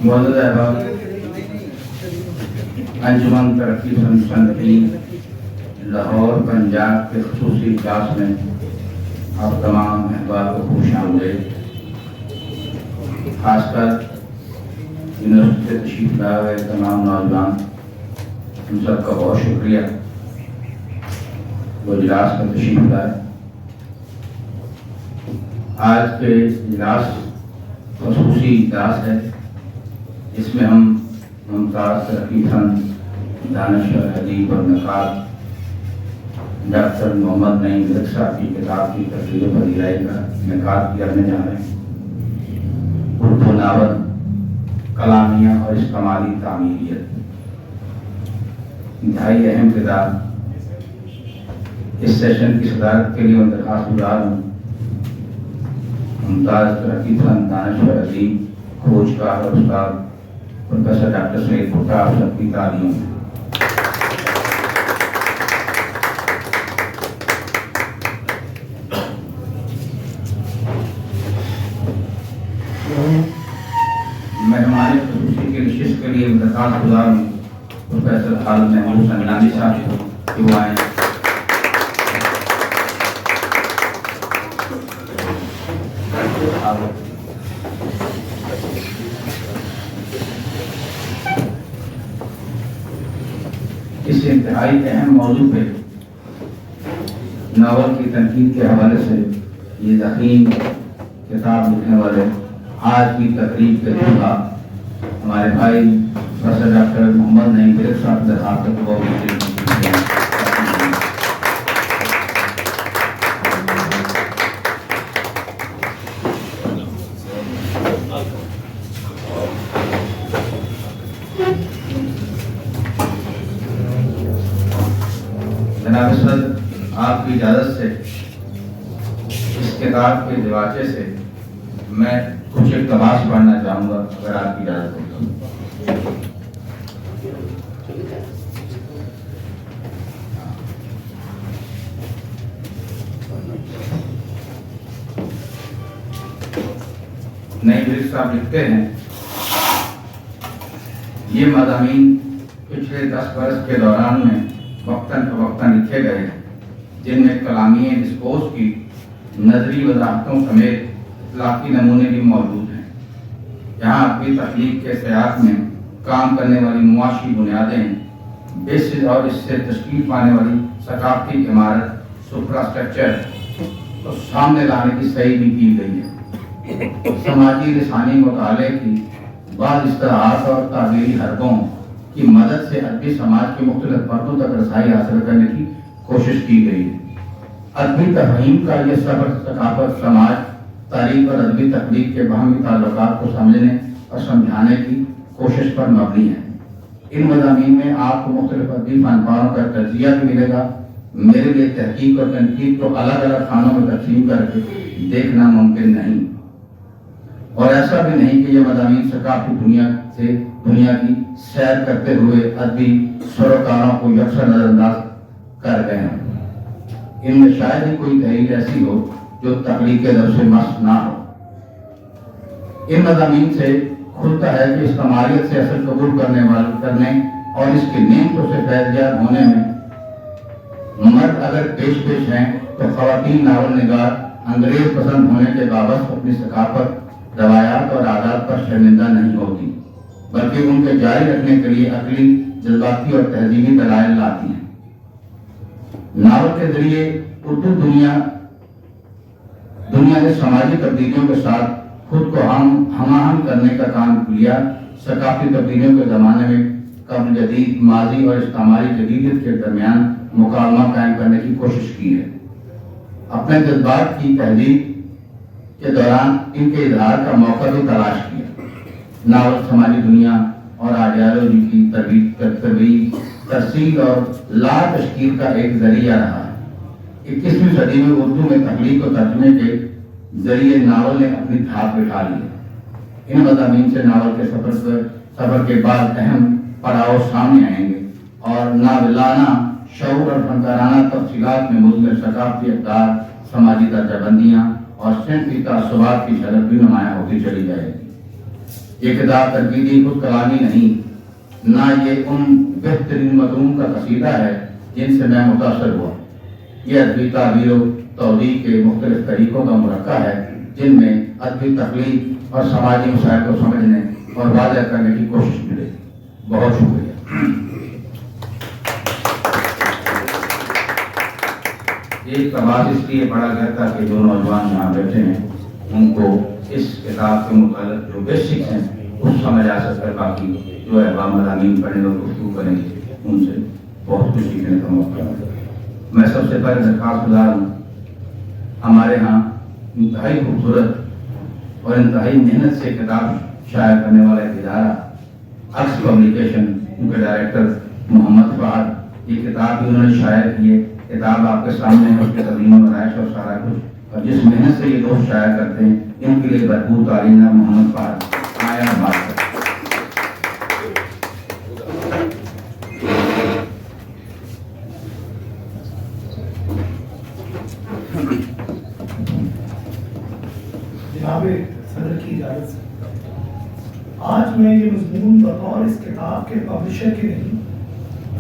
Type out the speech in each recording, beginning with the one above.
معزز احباب، انجمن ترقی صنعتی لاہور پنجاب کے خصوصی اجلاس میں آپ تمام احباب کو خوش آمدید۔ خاص کر یونیورسٹی سے تشریف لائے ہوئے تمام نوجوان، ان سب کا بہت شکریہ وہ اجلاس میں تشریف لائے۔ آج کے اجلاس خصوصی اجلاس ہے، جس میں ہم ممتاز ترقی فن، دانش اور ادیب اور نقاد ڈاکٹر محمد نعیم ملک صاحب کی کتاب کی تقریر و پذیرائی کا انعقاد کرنے جا رہے ہیں۔ اردو ناول، کلامیہ اور استعمالی تعمیریت، انتہائی اہم کتاب۔ اس سیشن کی صدارت کے لیے میں درخواست گزار ہوں ممتاز ترقی فن، دانش اور ادیب، کھوجکار اور استاد پروفیسر ڈاکٹر سعید بھٹا، آپ سب کی تعلیم۔ مہمان خصوصی کی نشست کے لیے درخواست گزار ہوں پروفیسر خالد محمود سنجانی صاحب کہ وہ آئیں۔ اس انتہائی اہم موضوع پہ ناول کی تنقید کے حوالے سے یہ ضخیم کتاب لکھنے والے آج کی تقریب کے دعا ہمارے بھائی پروفیسر ڈاکٹر محمد نعیم ملک صاحب درخواست کو جناب صدر، آپ کی اجازت سے اس کتاب کے دیواچے سے میں کچھ اقتباس پڑھنا چاہوں گا، اگر آپ کی اجازت ہو تو۔ نعیم ملک صاحب لکھتے ہیں، یہ مضامین پچھلے 10 برس کے دوران میں وقتاً فوقتاً لکھے گئے ہیں، جن میں کلامی ڈسکورس کی نظری وضاحتوں سمیت اخلاقی نمونے بھی موجود ہیں۔ یہاں اپنی تخلیق کے سیاق میں کام کرنے والی معاشی بنیادیں، بیسز اور اس سے تشکیل پانے والی ثقافتی عمارت، سپراسٹرکچر کو سامنے لانے کی صحیح بھی کی گئی ہے۔ سماجی لسانی مطالعے کی بعض اصطلاحات اور تعبیری حربوں کی مدد سے ادبی سماج کے مختلف پردوں تک رسائی حاصل کرنے کی کوشش کی گئی ہے۔ ادبی تفہیم کا یہ سفر ثقافت، سماج، تاریخ اور ادبی تخلیق کے باہمی تعلقات کو سمجھنے اور سمجھانے کی کوشش پر مبنی ہے۔ ان مضامین میں آپ کو مختلف ادبی فنکاروں کا تجزیہ بھی ملے گا۔ میرے لیے تحقیق اور تنقید کو الگ الگ خانوں میں تقسیم کر کے دیکھنا ممکن نہیں، اور ایسا بھی نہیں کہ یہ مضامین ثقافتی دنیا کی سیر کرتے ہوئے ادبی سروکاروں کو یکساں نظر انداز کر گئے ہیں۔ ان میں شاید ہی کوئی تحریر ایسی ہو جو تخلیق کے در سے مس نہ ہو۔ ان مضامین سے کھلتا ہے کہ استعماریت سے اثر قبول کرنے اور اس کی نعمتوں سے فیضیاب ہونے میں مرد اگر پیش ہیں تو خواتین ناول نگار انگریز پسند ہونے کے باوجود اپنی ثقافت، روایات اور عادات پر شرمندہ نہیں ہوتی، بلکہ ان کے جاری رکھنے کے لیے عقلی، جذباتی اور تہذیبی دلائل لاتی ہیں۔ ناول کے ذریعے اردو دنیا نے سماجی تبدیلیوں کے ساتھ خود کو ہم آہنگ کرنے کا کام کیا۔ ثقافتی تبدیلیوں کے زمانے میں قبل جدید، ماضی اور استعماری جدیدیت کے درمیان مکالمہ قائم کرنے کی کوشش کی ہے۔ اپنے جذبات کی تحلیل کے دوران ان کے اظہار کا موقع بھی تلاش کیا۔ ناول سماجی دنیا اور آئیڈیالوجی کی ترویج، ترسیل اور لا تشکیل کا ایک ذریعہ رہا ہے۔ 21ویں صدی میں اردو میں تخلیق و ترجمے کے ذریعے ناول نے اپنی دھاک بٹھا لی ہے۔ ان مضامین سے ناول کے سفر کے بعد اہم پڑاؤ سامنے آئیں گے، اور ناولانہ شعور اور فنکارانہ تفصیلات میں مضمر ثقافتی اقدار، سماجی درجہ بندیاں اور صنفی تعصبات کی جھلک بھی نمایاں ہوتی چلی جائے گی۔ یہ کتاب تنقیدی خود کلامی نہیں، نہ یہ ان بہترین مضمون کا قصیدہ ہے جن سے میں متاثر ہوا۔ یہ ادبی تعبیر و توضیح کے مختلف طریقوں کا مرکب ہے جن میں ادبی تخلیق اور سماجی مسائل کو سمجھنے اور واضح کرنے کی کوشش ملے۔ بہت شکریہ۔ ایک آواز اس لیے پڑھا گیا تھا کہ جو نوجوان یہاں بیٹھے ہیں ان کو اس کتاب کے متعلق جو بیسکس ہیں کچھ سمجھ آ سکتا ہے، باقی جو احباب مضامین پڑھیں گے گفتگو کریں گے ان سے بہت کچھ سیکھنے کا موقع ہے۔ میں سب سے پہلے درخواست گزار ہوں، ہمارے ہاں انتہائی خوبصورت اور انتہائی محنت سے کتاب شائع کرنے والا ایک ادارہ عکس پبلیکیشن، ان کے ڈائریکٹر محمد فہد، یہ کتاب بھی انہوں نے شائع کی ہے۔ کتاب آپ کے سامنے ہے، اس کے تقدیم و نمائش اور سارا کچھ، اور جس محنت سے یہ دوست شائع کرتے ہیں ان کے لیے بھرپور تعلیم ہے۔ محمد فہد آیا بات کریں۔ جناب صدر کی اجازت سے آج میں یہ مضمون بطور اس کتاب کے پبلشر کے نہیں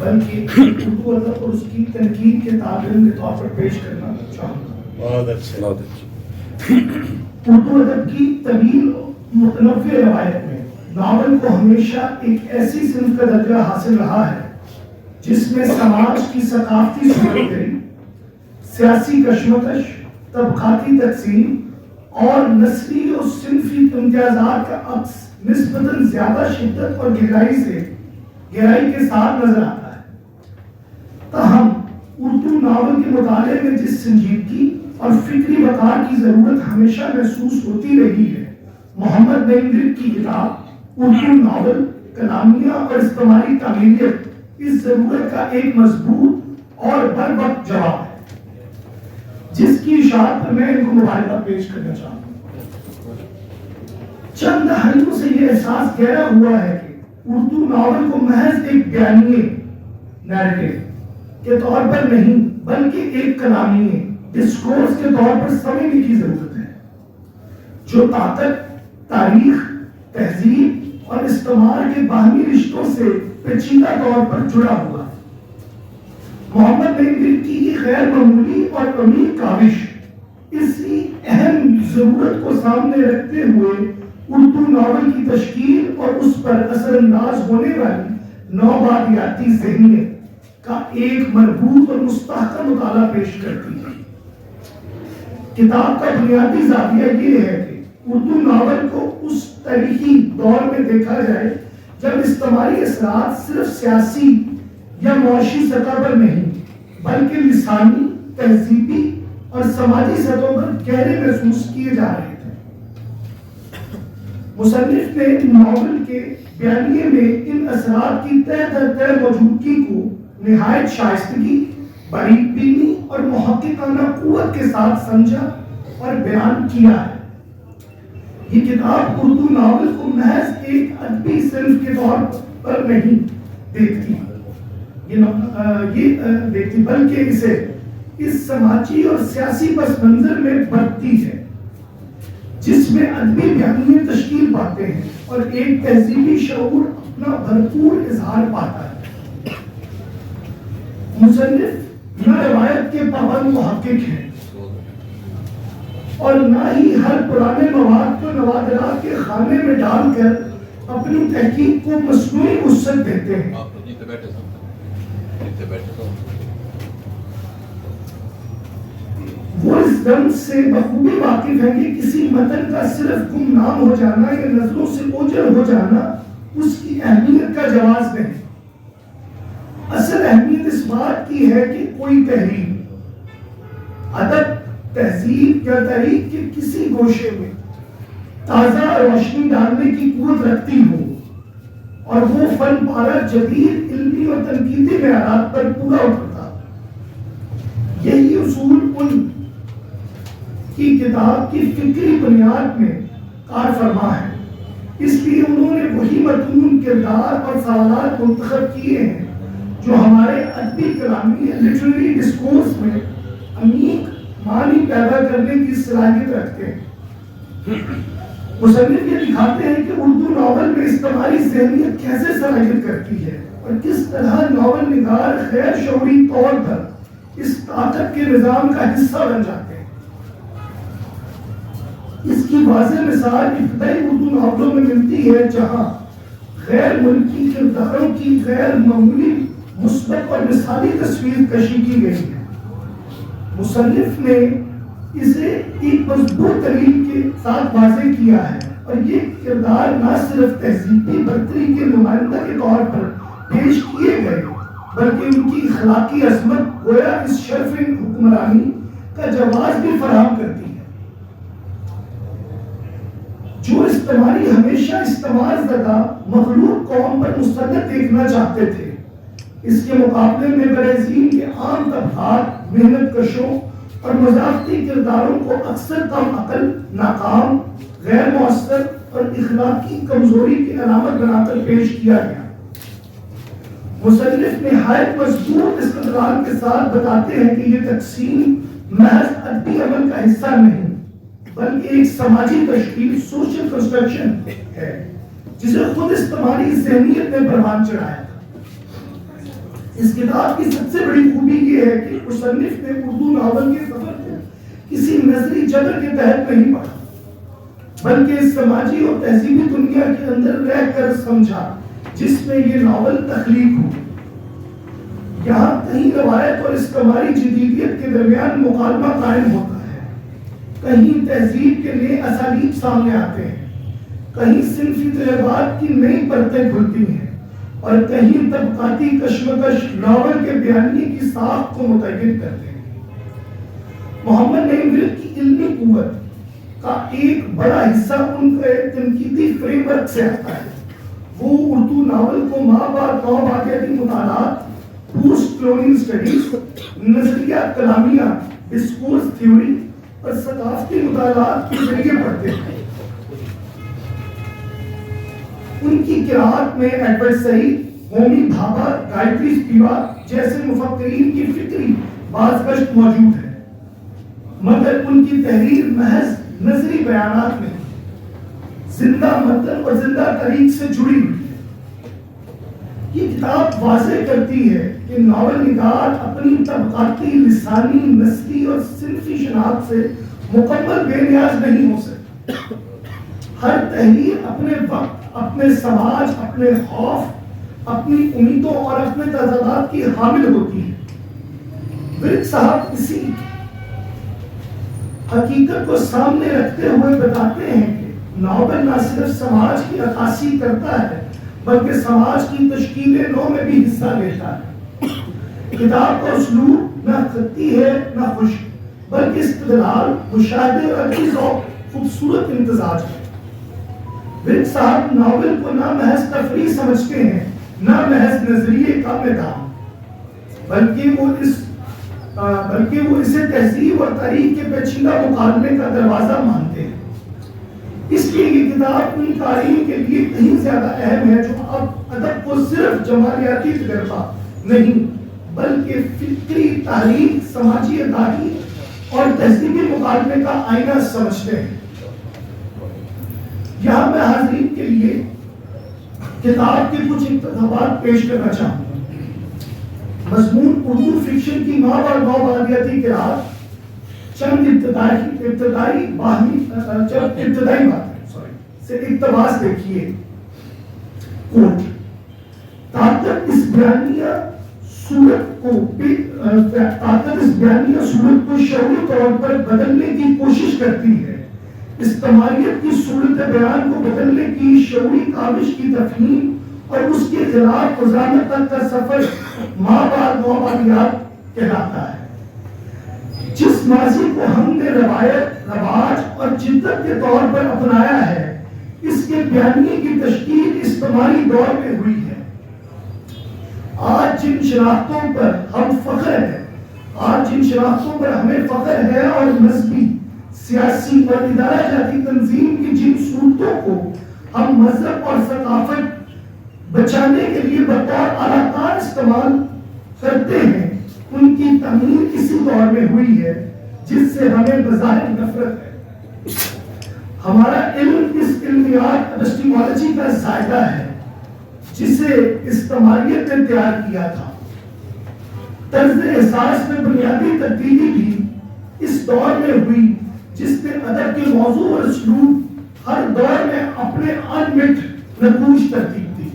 بلکہ اردو ادب اور اس کی تنقید کے طالب علم کے طور پر پیش کرنا چاہوں گا۔ بہت اچھا۔ اردو ادب کی طویل متنوع روایت میں ناول کو ہمیشہ ایک ایسی صنف کا درجہ حاصل رہا ہے جس میں سماج کی ثقافتی صورتحال، سیاسی کشمکش، طبقاتی تقسیم اور نسلی اور صنفی امتیازات کا عکس نسبتاً زیادہ شدت اور گہرائی کے ساتھ نظر آتا ہے۔ تاہم اردو ناول کے مطالعے میں جس سنجیدگی اور فکری وقار کی ضرورت ہمیشہ محسوس ہوتی رہی ہے، محمد نعیم گرگ کی کتاب اردو ناول، کلامیہ اور اجتماعی تعمیریت اس ضرورت کا ایک مضبوط اور بروقت جواب ہے، جس کی اشاعت پر میں ان کو مبارکباد پیش کرنا چاہوں گا۔ چند دہائیوں سے یہ احساس گہرا ہوا ہے کہ اردو ناول کو محض ایک بیانیے نیریٹو کے طور پر نہیں بلکہ ایک کلامیے ڈسکورس کے طور پر سمجھنے کی ضرورت ہے، جو طاقت، تاریخ، تہذیب اور استعمار کے باہمی رشتوں سے پیچیدہ طور پر جڑا ہوا ہے۔ محمد نعیم گرگ کی یہ غیر معمولی اور عمیق کاوش اسی اہم ضرورت کو سامنے رکھتے ہوئے اردو ناول کی تشکیل اور اس پر اثر انداز ہونے والی نوبادیاتی ذہنیت کا ایک مربوط اور مستحکم مطالعہ پیش کرتی ہے۔ کتاب کا بنیادی زاویہ یہ ہے کہ اردو ناول کو اس تاریخی دور میں دیکھا جائے جب اجتماعی اثرات صرف سیاسی یا معاشی سطح پر نہیں بلکہ لسانی، تہذیبی اور سماجی سطحوں پر گہرے محسوس کیے جا رہے تھے۔ مصنف نے ناول کے بیانیے میں ان اثرات کی تہ در تہ موجودگی کو نہایت شائستگی، باریک بینی اور محققانہ قوت کے ساتھ سمجھا اور بیان کیا ہے۔ یہ کتاب اردو ناول کو محض ایک ادبی صنف کے طور پر نہیں دیکھتی بلکہ اسے اس سماجی اور سیاسی پس منظر میں برتتی ہے جس میں ادبی بیانیے تشکیل پاتے ہیں اور ایک تہذیبی شعور اپنا بھرپور اظہار پاتا ہے۔ مصنف نہ روایت کے پابند محقق ہیں اور نہ ہی ہر پرانے مواد کو نوادرات کے خانے میں ڈال کر اپنی تحقیق کو مصنوعی وسعت دیتے ہیں۔ وہ اس دم سے بخوبی واقف ہیں کہ کسی متن کا صرف گمنام ہو جانا یا نظروں سے اوجھل ہو جانا اس کی اہمیت کا جواز نہیں۔ اصل اہمیت اس بات کی ہے کہ کوئی تحریر، ادب، تہذیب یا تاریخ کے کسی گوشے میں تازہ روشنی ڈالنے کی قوت رکھتی ہو اور وہ فن پارہ جدید علمی اور تنقیدی معیارات پر پورا اترتا۔ یہی اصول ان کی کتاب کی فکری بنیاد میں کار فرما ہے۔ اس لیے انہوں نے وہی متون، کردار اور سوالات منتخب کیے ہیں جو ہمارے ادبی کلامی لٹریری ڈسکورس میں عمیق معنی پیدا کرنے کی صلاحیت رکھتے ہیں۔ مصنف یہ دکھاتے ہیں کہ اردو ناول استعماری ذہنیت کیسے صلاحیت کرتی ہے اور کس طرح ناول نگار غیر شعوری طور پر اس طاقت کے نظام کا حصہ بن جاتے ہیں۔ اس کی واضح مثال ابتدائی اردو ناولوں میں ملتی ہے، جہاں غیر ملکی کرداروں کی غیر معمولی مثبت اور مثالی تصویر کشی کی گئی ہے۔ مصنف نے اسے ایک مضبوط دلیل کے ساتھ واضح کیا ہے اور یہ کردار نہ صرف تہذیبی برتری کے نمائندہ کے طور پر پیش کیے گئے بلکہ ان کی اخلاقی عظمت گویا اس شرف حکمرانی کا جواز بھی فراہم کرتی ہے۔ جو استعماری ہمیشہ استعمار زدہ مخلوق قوم پر مسلط دیکھنا چاہتے تھے، اس کے مقابلے میں برازیل کے عام طبقات محنت کشوں اور مضافتی کرداروں کو اکثر کم عقل، ناکام، غیر مؤثر اور اخلاقی کمزوری کی علامت بنا کر پیش کیا گیا۔ مصنف نہایت مضبوط استدلال کے ساتھ بتاتے ہیں کہ یہ تقسیم محض ادبی عمل کا حصہ نہیں بلکہ ایک سماجی تشکیل، سوشل کنسٹرکشن ہے جسے خود استعماری ذہنیت نے پروان چڑھایا۔ اس کتاب کی سب سے بڑی خوبی یہ ہے کہ مصنف نے اردو ناول کے سفر کو کسی نظری جبر کے تحت نہیں پڑھا بلکہ اس سماجی اور تہذیبی دنیا کے اندر رہ کر سمجھا جس میں یہ ناول تخلیق ہو۔ یہاں کہیں روایت اور استعماری جدیدیت کے درمیان مکالمہ قائم ہوتا ہے، کہیں تہذیب کے نئے اسالیب سامنے آتے ہیں، کہیں صنفی طلبات کی نئی پرتیں کھلتی ہیں اور کہیں طبقاتی کشمکش ناول کے بیانیے کی ساخت کو متعین کرتے ہیں۔ محمد نعیم ورد کی علمی قوت کا ایک بڑا حصہ ان کے تنقیدی فریم ورک سے آتا ہے۔ وہ اردو ناول کو مابعدیاتی مطالعات، پوسٹ کلونیل اسٹڈیز، نظریہ کلامیہ، ڈسکورس تھیوری اور ثقافتی مطالعات کے ذریعے پڑھتے ہیں۔ ان کی قرأت میں ایڈورڈ سعید، ہومی بھابھا، گایتری اسپیواک جیسے مفکرین کی فکری بازگشت موجود ہے، مگر ان کی تحریر محض نظری بیانات نہیں، زندہ متن اور زندہ تاریخ سے جڑی ہوئی ہے۔ یہ کتاب واضح کرتی ہے کہ ناول نگار اپنی طبقاتی، لسانی، نسلی اور صنفی شناخت سے مکمل بے نیاز نہیں ہو سکتی۔ ہر تحریر اپنے وقت، اپنے سماج، اپنے خوف، اپنی امیدوں اور اپنے تضادات کی حامل ہوتی ہے۔ ورد صاحب اسی حقیقت کو سامنے رکھتے ہوئے بتاتے ہیں کہ ناول نہ صرف سماج کی عکاسی کرتا ہے بلکہ سماج کی تشکیل نو میں بھی حصہ لیتا ہے۔ کتاب کا اسلوب نہ خطی ہے نہ خشک بلکہ استدلال، مشاہدے اور ادبی ذوق خوبصورت امتزاج ہے۔ ورد صاحب ناول کو نہ محض تفریح سمجھتے ہیں نہ محض نظریے کا میدان بلکہ وہ اسے تہذیب اور تاریخ کے پیچیدہ مقابلے کا دروازہ مانتے ہیں۔ اس لیے یہ کتاب ان قارئین کے لیے کہیں زیادہ اہم ہے جو اب ادب کو صرف جمالیاتی تجربہ نہیں بلکہ فکری تاریخ، سماجی ادائی اور تہذیبی مقابلے کا آئینہ سمجھتے ہیں۔ یہاں میں حاضرین کے لیے کتاب کے کچھ انتخابات پیش کرنا چاہوں گا۔ مضمون اردو فکشن کی مابعدیاتی قرأت، چند ابتدائی باتیں سے اقتباس دیکھیے۔ کوٹ: طاقت اس بیانیہ صورت کو شعوری طور پر بدلنے کی کوشش کرتی ہے۔ استعماریت کی صورت بیان کو بدلنے کی شعوری کاوش کی تفہیم اور اس کے خلاف قضاوت تک کا سفر مابعدیات کہلاتا ہے۔ جس ماضی کو ہم نے روایت، رواج اور جدت کے طور پر اپنایا ہے، اس کے بیانیے کی تشکیل استعماری دور میں ہوئی ہے۔ آج جن شناختوں پر ہم فخر ہیں، آج جن شناختوں پر ہمیں فخر ہے اور مذہبی، سیاسی اور ادارہ جاتی تنظیم کی جن صورتوں کو ہم مذہب اور ثقافت بچانے کے لیے بطور اعلیٰ کار استعمال کرتے ہیں، ان کی تعمیر اسی دور میں ہوئی ہے جس سے ہمیں بظاہر نفرت ہے۔ ہمارا علم اس علمیات اپسٹیمولوجی کا ذائقہ معاہدہ ہے جسے استعماریت نے تیار کیا تھا. طرز احساس میں بنیادی تبدیلی بھی اس دور میں ہوئی جس نے ادب کے موضوع اور اسلوب ہر دور میں اپنے انمٹ نقوش ترتیب دی.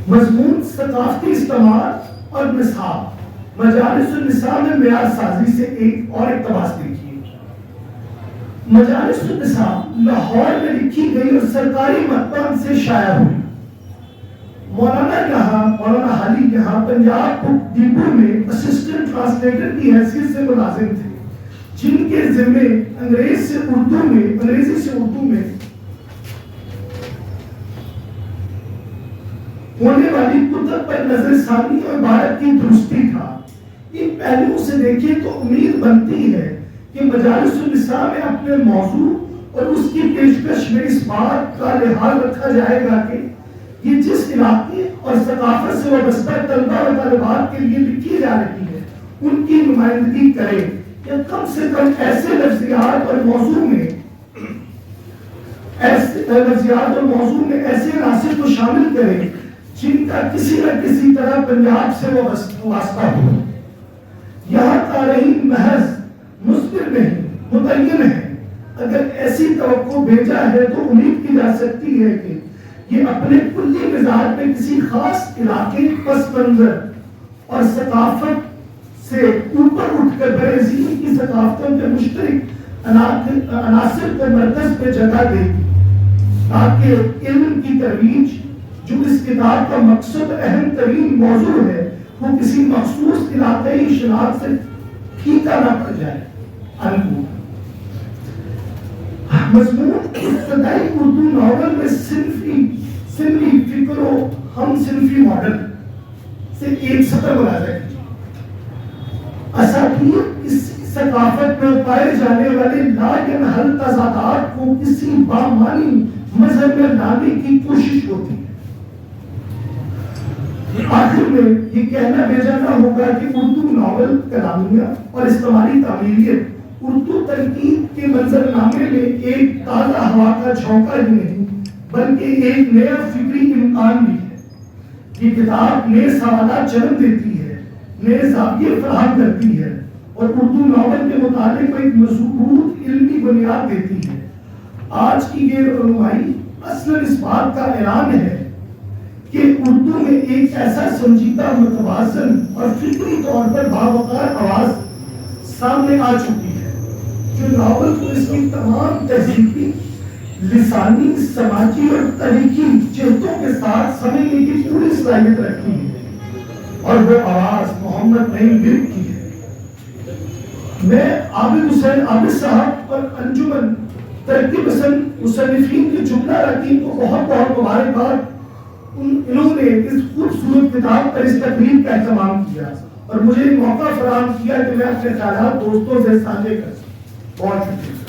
مضمون ثقافتی استعمال اور نصاب. مجالس النساء میں معیار سازی سے ایک اور اقتباس دیکھیے. مجالس النساء لاہور میں لکھی گئی اور سرکاری مکتب سے شائع ہوئی. مولانا حالی یہاں پنجاب بک ڈپو میں اسسٹنٹ ٹرانسلیٹر کی حیثیت سے ملازم تھے، جن کے ذمے انگریزی سے اردو میں ہونے والی کتب پر نظر ثانی اور عبارت کی درستی تھا. ان پہلوؤں سے دیکھیں تو امید بنتی ہے کہ مجالس النساء میں اپنے موضوع اور اس کی پیشکش میں اس بات کا لحاظ رکھا جائے گا کہ یہ جس علاقے اور ثقافت سے وابستہ طلبہ و طالبات کے لیے لکھی جا رہی ہے ان کی نمائندگی کرے، یا کم سے کم ایسے لفظیات اور موضوع میں ایسے عناصر کو شامل کرے جن کا کسی نہ کسی طرح پنجاب سے وابستہ ہو. یہاں تارہین محض مثبت نہیں متعین ہے. اگر ایسی توقع بھیجا ہے تو امید کی جا سکتی ہے کہ یہ اپنے کلی مزاج میں کسی خاص علاقے، پس منظر اور ثقافت سے اوپر اٹھ کر برازیل کی ثقافتوں کے مشترک عناصر کو مرکز پہ جگہ دے گی، تاکہ علم کی ترویج جو اس کتاب کا مقصد اہم ترین موضوع ہے وہ کسی مخصوص علاقائی شناخت سے پھیکا نہ پڑ جائے. مضمون ابتدائی اردو ناول میں صنفی فکر و ہم صنفی ماڈل سے ایک سطر ملاحظہ کیجیے. اساطیر اس ثقافت میں پائے جانے والے لا ینحل تضادات کو کسی بامانی مذہب میں لانے کی کوشش ہوتی ہے. آخر میں یہ کہنا بھیجا نہ ہوگا کہ اردو ناول کلامیہ اور استعمالی تعمیریت اردو تنقید کے منظرنامے میں ایک تازہ ہوا کا جھونکا ہی نہیں بلکہ ایک نیا فکری امکان بھی ہے. یہ کتاب نئے سوالات جنم دیتی ہے، نئے زاویے فراہم کرتی ہے اور اردو ناول کے متعلق ایک مضبوط علمی بنیاد دیتی ہے. آج کی یہ رہنمائی اصلاً اس بات کا اعلان ہے کہ اردو میں ایک ایسا سنجیدہ، متوازن اور فکری طور پر باوقار آواز سامنے آ چکی ہے جو ناول کو اس کی تمام تہذیبی، لسانی، سماجی اور تاریخی جہتوں کے ساتھ سمجھنے کی پوری صلاحیت رکھتی ہے، اور وہ آواز محمد نعیم گرگ کی ہے. میں عابد حسین عابد صاحب اور انجمن ترقی پسند مصنفین کی جملہ رکھیں کو بہت بہت مبارکباد. انہوں نے اس خوبصورت کتاب پر اس تقریب کا اہتمام کیا اور مجھے موقع فراہم کیا کہ میں اپنے خیالات دوستوں سے ساجھے کر سکوں. بہت شکریہ.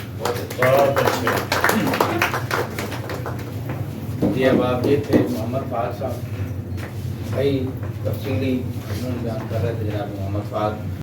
جی اب آپ یہ تھے محمد فہد صاحب، کئی تفصیلی بیان کر رہے تھے جناب محمد فہد.